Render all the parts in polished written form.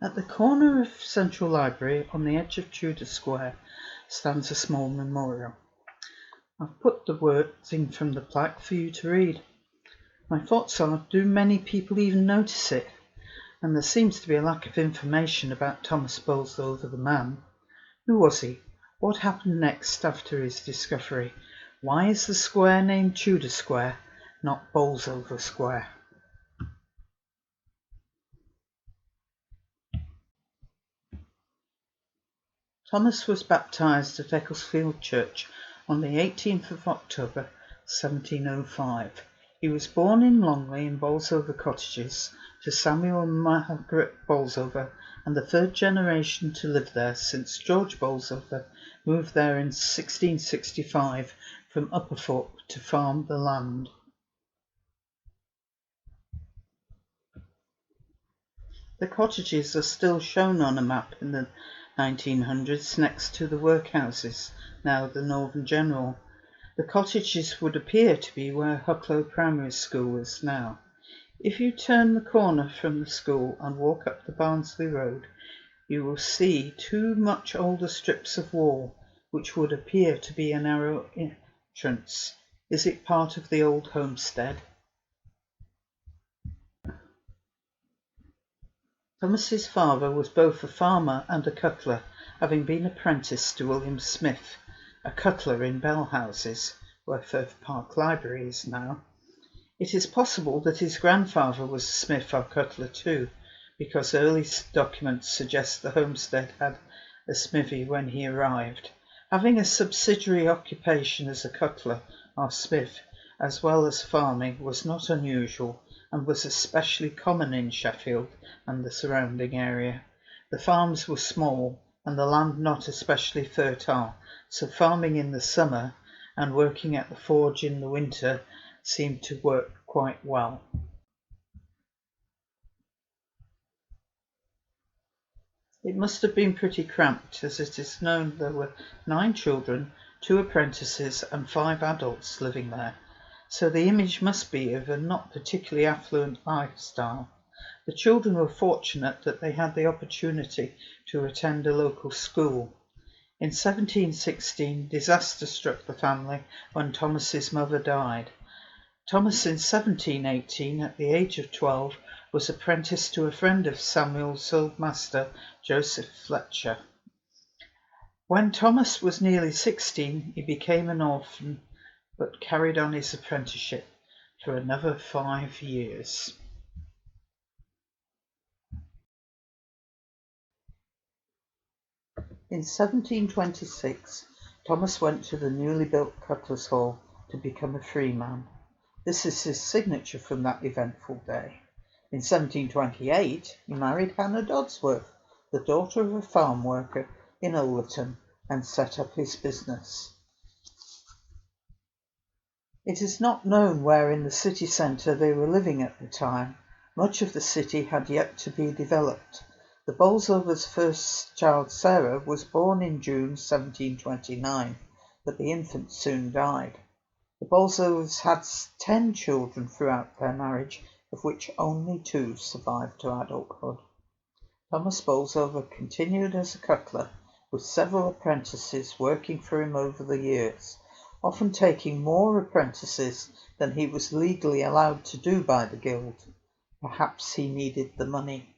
At the corner of Central Library, on the edge of Tudor Square, stands a small memorial. I've put the wording from the plaque for you to read. My thoughts are, do many people even notice it? And there seems to be a lack of information about Thomas Boulsover the man. Who was he? What happened next after his discovery? Why is the square named Tudor Square, not Boulsover Square? Thomas was baptised at Ecclesfield Church on the 18th of October 1705. He was born in Longley in Boulsover Cottages to Samuel and Margaret Boulsover, and the third generation to live there since George Boulsover moved there in 1665 from Upperthorpe to farm the land. The cottages are still shown on a map in the 1900s next to the workhouses, now the Northern General. The cottages would appear to be where Hucklow Primary School is now. If you turn the corner from the school and walk up the Barnsley Road, you will see two much older strips of wall, which would appear to be a narrow entrance. Is it part of the old homestead? Thomas's father was both a farmer and a cutler, having been apprenticed to William Smith, a cutler in Bell Houses, where Firth Park Library is now. It is possible that his grandfather was a smith or cutler too, because early documents suggest the homestead had a smithy when he arrived. Having a subsidiary occupation as a cutler or smith, as well as farming, was not unusual, and was especially common in Sheffield and the surrounding area. The farms were small and the land not especially fertile, so farming in the summer and working at the forge in the winter seemed to work quite well. It must have been pretty cramped, as it is known there were 9 children, 2 apprentices and 5 adults living there, so the image must be of a not particularly affluent lifestyle. The children were fortunate that they had the opportunity to attend a local school. In 1716, disaster struck the family when Thomas's mother died. Thomas in 1718, at the age of 12, was apprenticed to a friend of Samuel's old master, Joseph Fletcher. When Thomas was nearly 16, he became an orphan, but carried on his apprenticeship for another 5 years. In 1726, Thomas went to the newly built Cutler's Hall to become a freeman. This is his signature from that eventful day. In 1728, he married Hannah Dodsworth, the daughter of a farm worker in Ullerton, and set up his business. It is not known where in the city centre they were living at the time. Much of the city had yet to be developed. The Boulsovers' first child, Sarah, was born in June 1729, but the infant soon died. The Boulsovers had 10 children throughout their marriage, of which only 2 survived to adulthood. Thomas Boulsover continued as a cutler, with several apprentices working for him over the years, often taking more apprentices than he was legally allowed to do by the guild. Perhaps he needed the money.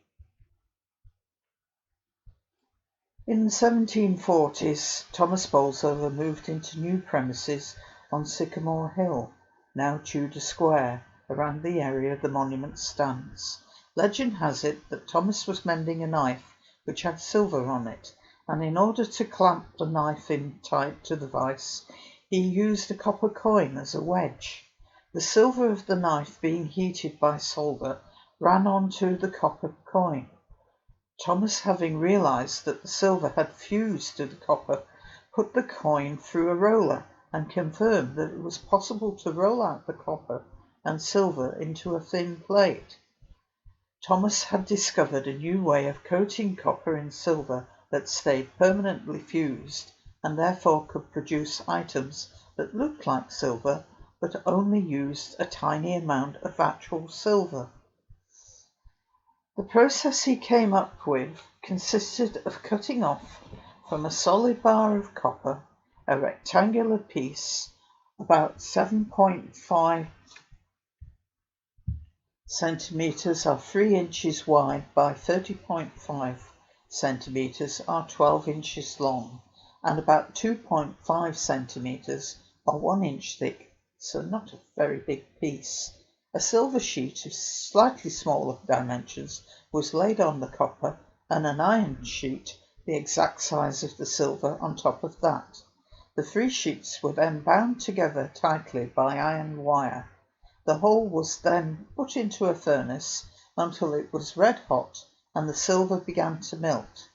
In the 1740s, Thomas Boulsover moved into new premises on Sycamore Hill, now Tudor Square, around the area the monument stands. Legend has it that Thomas was mending a knife which had silver on it, and in order to clamp the knife in tight to the vise, he used a copper coin as a wedge. The silver of the knife, being heated by solder, ran onto the copper coin. Thomas, having realized that the silver had fused to the copper, put the coin through a roller and confirmed that it was possible to roll out the copper and silver into a thin plate. Thomas had discovered a new way of coating copper in silver that stayed permanently fused, and therefore could produce items that looked like silver but only used a tiny amount of actual silver. The process he came up with consisted of cutting off from a solid bar of copper a rectangular piece about 7.5 centimetres or 3 inches wide by 30.5 centimetres or 12 inches long, and about 2.5 centimetres or 1 inch thick, so not a very big piece. A silver sheet of slightly smaller dimensions was laid on the copper, and an iron sheet, the exact size of the silver, on top of that. The 3 sheets were then bound together tightly by iron wire. The whole was then put into a furnace until it was red hot and the silver began to melt.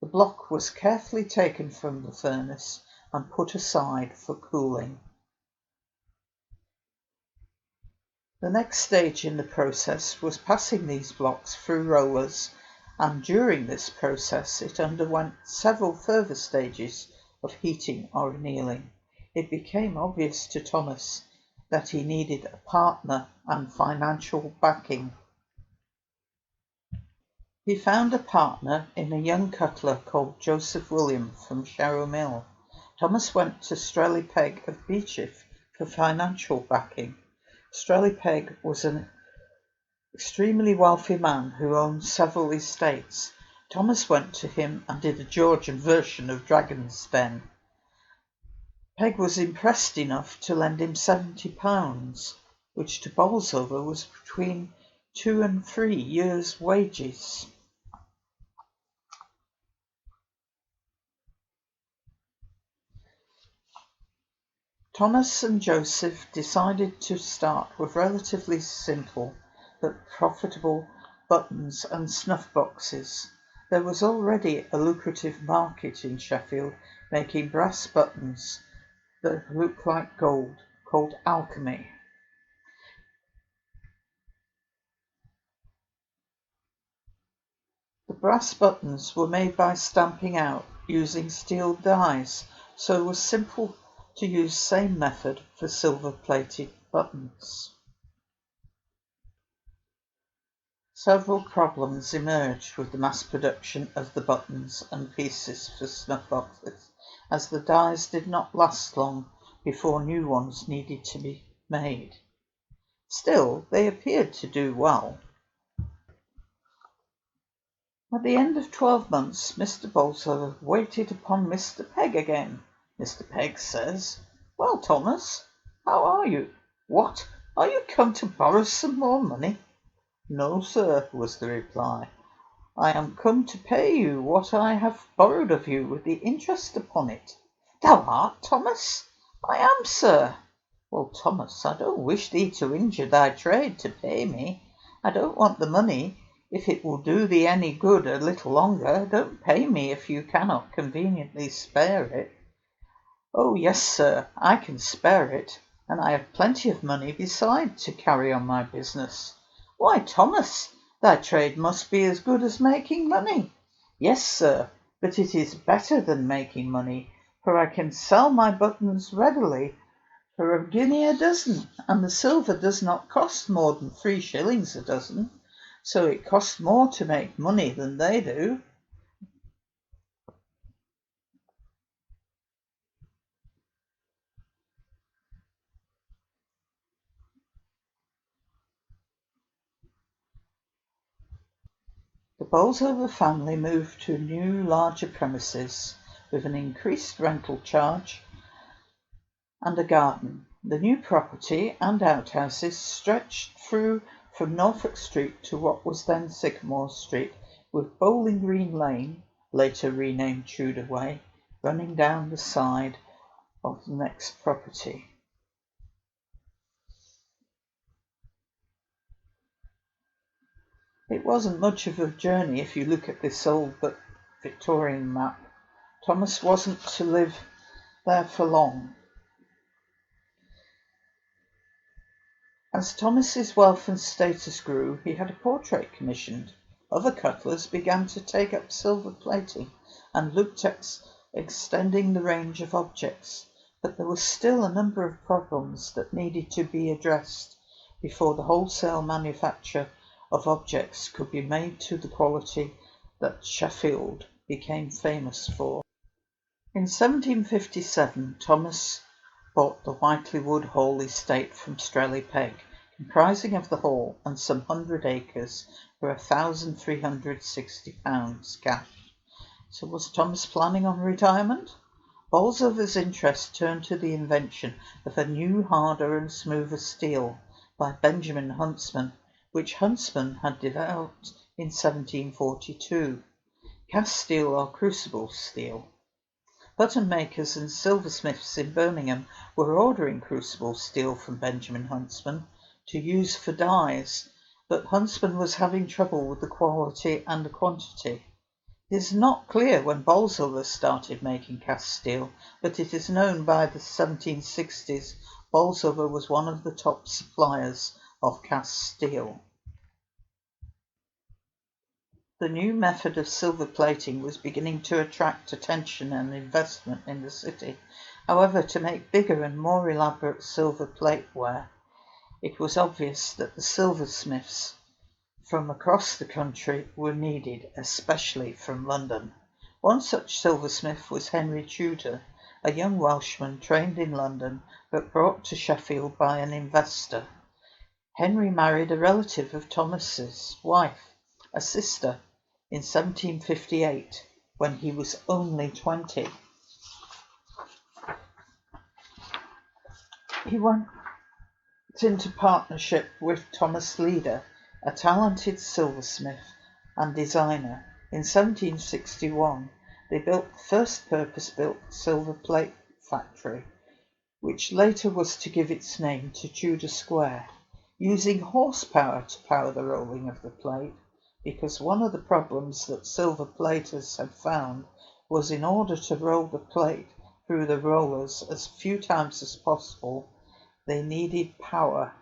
The block was carefully taken from the furnace and put aside for cooling. The next stage in the process was passing these blocks through rollers, and during this process it underwent several further stages of heating or annealing. It became obvious to Thomas that he needed a partner and financial backing. He found a partner in a young cutler called Joseph William from Sharrow Mill. Thomas went to Strelly Pegg of Beechif for financial backing. Strelly Pegg was an extremely wealthy man who owned several estates. Thomas went to him and did a Georgian version of Dragon's Den. Pegg was impressed enough to lend him £70, which to Boulsover was between 2 and 3 years' wages. Thomas and Joseph decided to start with relatively simple but profitable buttons and snuff boxes. There was already a lucrative market in Sheffield making brass buttons that look like gold, called alchemy. The brass buttons were made by stamping out using steel dies, so it was simple to use same method for silver-plated buttons. Several problems emerged with the mass production of the buttons and pieces for snuff boxes, as the dies did not last long before new ones needed to be made. Still, they appeared to do well. At the end of 12 months, Mr. Boulsover waited upon Mr. Pegg again. Mr. Pegg says, "Well, Thomas, how are you? What, are you come to borrow some more money?" "No, sir," was the reply. "I am come to pay you what I have borrowed of you with the interest upon it." "Thou art, Thomas?" "I am, sir." "Well, Thomas, I don't wish thee to injure thy trade to pay me. I don't want the money. If it will do thee any good a little longer, don't pay me if you cannot conveniently spare it." "Oh, yes, sir, I can spare it, and I have plenty of money beside to carry on my business." "Why, Thomas, thy trade must be as good as making money." "Yes, sir, but it is better than making money, for I can sell my buttons readily for a guinea a dozen, and the silver does not cost more than 3 shillings a dozen, so it costs more to make money than they do." The Boulsover family moved to new, larger premises with an increased rental charge and a garden. The new property and outhouses stretched through from Norfolk Street to what was then Sycamore Street, with Bowling Green Lane, later renamed Tudor Way, running down the side of the next property. It wasn't much of a journey if you look at this old but Victorian map. Thomas wasn't to live there for long. As Thomas's wealth and status grew, he had a portrait commissioned. Other cutlers began to take up silver plating and looked at extending the range of objects, but there were still a number of problems that needed to be addressed before the wholesale manufacture of objects could be made to the quality that Sheffield became famous for. In 1757, Thomas bought the Whiteleywood Hall estate from Strelly Peg, comprising of the hall and some 100 acres, for £1,360 cash. So was Thomas planning on retirement? Boulsover's interest turned to the invention of a new, harder and smoother steel by Benjamin Huntsman, which Huntsman had developed in 1742, cast steel or crucible steel. Button makers and silversmiths in Birmingham were ordering crucible steel from Benjamin Huntsman to use for dyes, but Huntsman was having trouble with the quality and the quantity. It is not clear when Boulsover started making cast steel, but it is known by the 1760s Boulsover was one of the top suppliers of cast steel. The new method of silver plating was beginning to attract attention and investment in the city. However, to make bigger and more elaborate silver plateware, it was obvious that the silversmiths from across the country were needed, especially from London. One such silversmith was Henry Tudor, a young Welshman trained in London but brought to Sheffield by an investor. Henry married a relative of Thomas's wife, a sister, in 1758, when he was only 20. He went into partnership with Thomas Leader, a talented silversmith and designer. In 1761, they built the first purpose-built silver plate factory, which later was to give its name to Tudor Square, using horsepower to power the rolling of the plate, because one of the problems that silver platers had found was in order to roll the plate through the rollers as few times as possible, they needed power.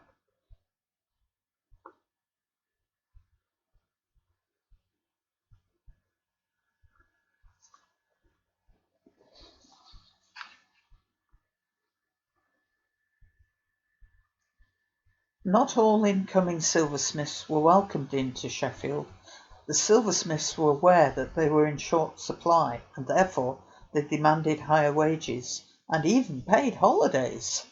Not all incoming silversmiths were welcomed into Sheffield. The silversmiths were aware that they were in short supply, and therefore they demanded higher wages, and even paid holidays.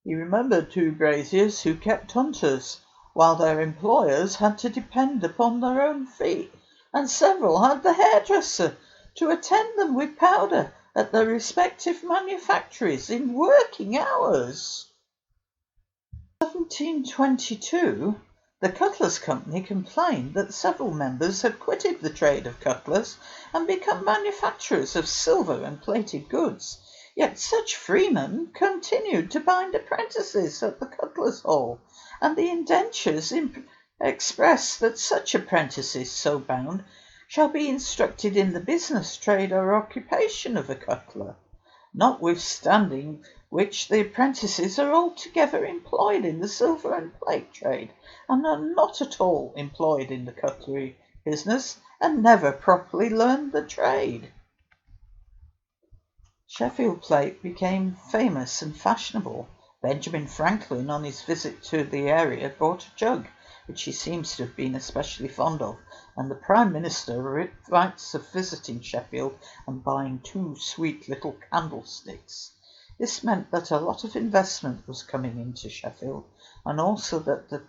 He remembered two braziers who kept hunters, while their employers had to depend upon their own feet, and several had the hairdresser to attend them with powder at their respective manufactories in working hours. In 1722, the Cutlers Company complained that several members had quitted the trade of cutlers and become manufacturers of silver and plated goods, yet such freemen continued to bind apprentices at the Cutlers' Hall, and the indentures express that such apprentices so bound shall be instructed in the business, trade, or occupation of a cutler, notwithstanding which the apprentices are altogether employed in the silver and plate trade, and are not at all employed in the cutlery business, and never properly learned the trade. Sheffield plate became famous and fashionable. Benjamin Franklin, on his visit to the area, bought a jug, which he seems to have been especially fond of, and the Prime Minister writes of visiting Sheffield and buying 2 sweet little candlesticks. This meant that a lot of investment was coming into Sheffield, and also that the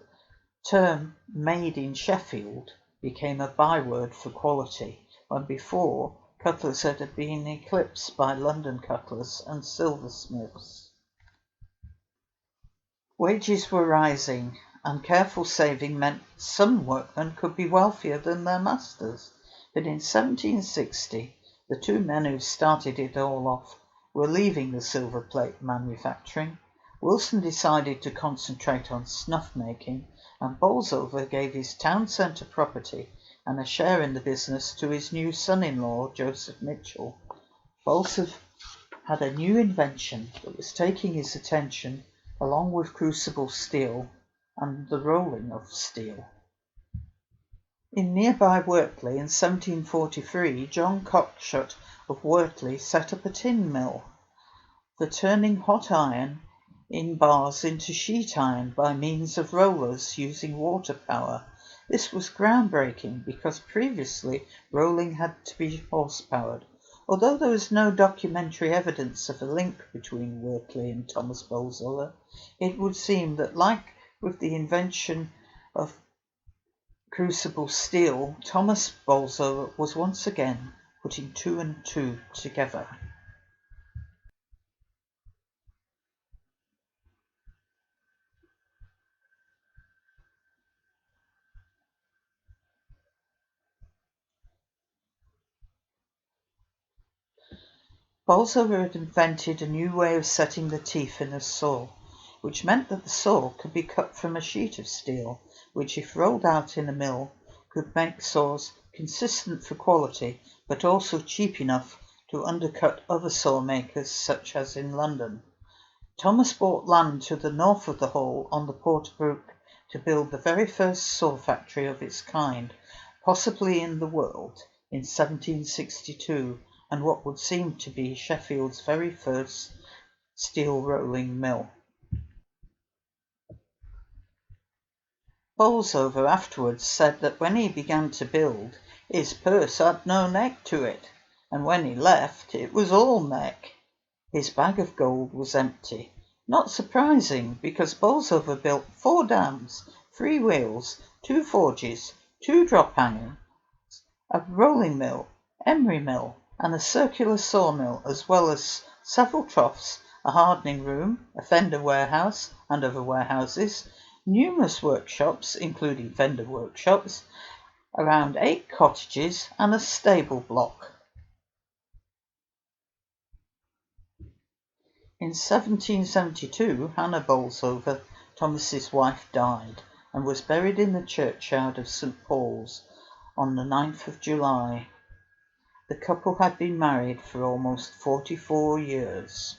term "made in Sheffield" became a byword for quality, when before cutlers had been eclipsed by London cutlers and silversmiths. Wages were rising, and careful saving meant some workmen could be wealthier than their masters. But in 1760, the 2 men who started it all off were leaving the silver plate manufacturing. Wilson decided to concentrate on snuff making, and Boulsover gave his town centre property and a share in the business to his new son-in-law, Joseph Mitchell. Boulsover had a new invention that was taking his attention, along with crucible steel and the rolling of steel. In nearby Wortley in 1743, John Cockshut of Wortley set up a tin mill for turning hot iron in bars into sheet iron by means of rollers using water power. This was groundbreaking because previously rolling had to be horse-powered. Although there was no documentary evidence of a link between Wortley and Thomas Boulsover, it would seem that, like with the invention of crucible steel, Thomas Boulsover was once again putting two and two together. Boulsover had invented a new way of setting the teeth in a saw, which meant that the saw could be cut from a sheet of steel, which, if rolled out in a mill, could make saws consistent for quality, but also cheap enough to undercut other saw makers, such as in London. Thomas bought land to the north of the Hall on the Porterbrook to build the very first saw factory of its kind, possibly in the world, in 1762, and what would seem to be Sheffield's very first steel rolling mill. Boulsover afterwards said that when he began to build, his purse had no neck to it, and when he left, it was all neck. His bag of gold was empty. Not surprising, because Boulsover built 4 dams, 3 wheels, 2 forges, 2 drop hangers, a rolling mill, emery mill, and a circular sawmill, as well as several troughs, a hardening room, a fender warehouse and other warehouses, numerous workshops, including fender workshops, around 8 cottages, and a stable block. In 1772, Hannah Boulsover, Thomas's wife, died and was buried in the churchyard of St. Paul's on the 9th of July. The couple had been married for almost 44 years.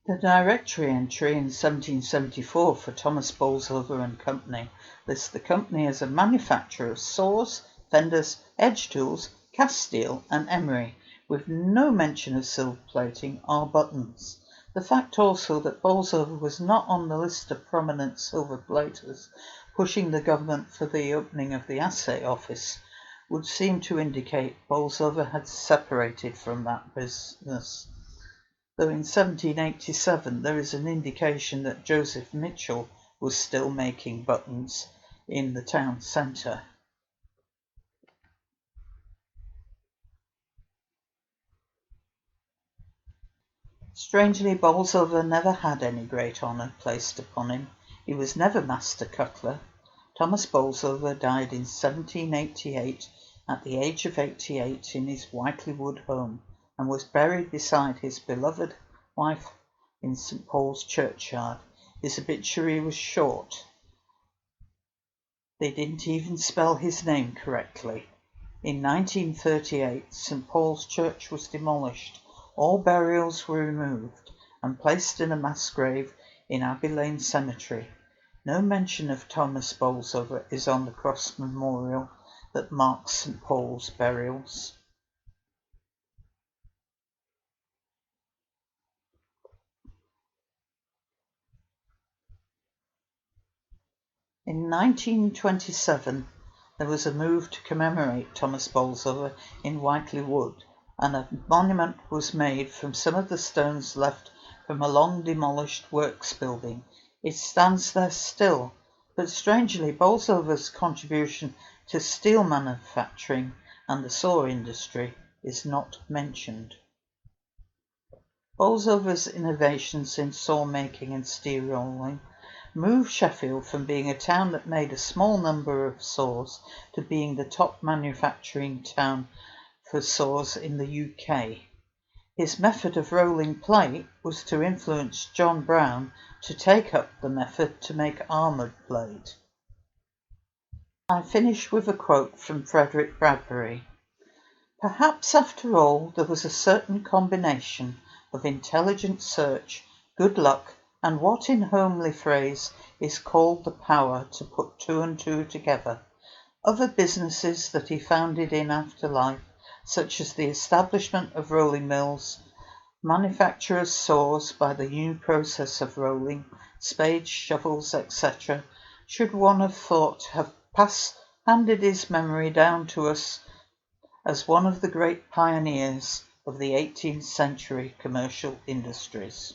The directory entry in 1774 for Thomas Boulsover and Company lists the company as a manufacturer of saws, fenders, edge tools, cast steel and emery, with no mention of silver plating or buttons. The fact also that Boulsover was not on the list of prominent silver platers pushing the government for the opening of the Assay Office would seem to indicate Boulsover had separated from that business, though in 1787 there is an indication that Joseph Mitchell was still making buttons in the town centre. Strangely, Boulsover never had any great honour placed upon him. He was never master cutler. Thomas Boulsover died in 1788 at the age of 88 in his Whiteley Wood home, and was buried beside his beloved wife in St. Paul's churchyard. His obituary was short. They didn't even spell his name correctly. In 1938, St. Paul's Church was demolished. All burials were removed and placed in a mass grave in Abbey Lane Cemetery. No mention of Thomas Boulsover is on the cross memorial that marks St. Paul's burials. In 1927, there was a move to commemorate Thomas Boulsover in Whiteley Wood, and a monument was made from some of the stones left from a long demolished works building. It stands there still, but strangely Boulsover's contribution to steel manufacturing and the saw industry is not mentioned. Boulsover's innovations in saw making and steel rolling moved Sheffield from being a town that made a small number of saws to being the top manufacturing town for saws in the UK. His method of rolling plate was to influence John Brown to take up the method to make armoured plate. I finish with a quote from Frederick Bradbury. Perhaps after all there was a certain combination of intelligent search, good luck, and what in homely phrase is called the power to put two and two together. Other businesses that he founded in after life, such as the establishment of rolling mills, manufacture of saws by the new process of rolling, spades, shovels, etc., should one have thought have handed his memory down to us as one of the great pioneers of the 18th century commercial industries.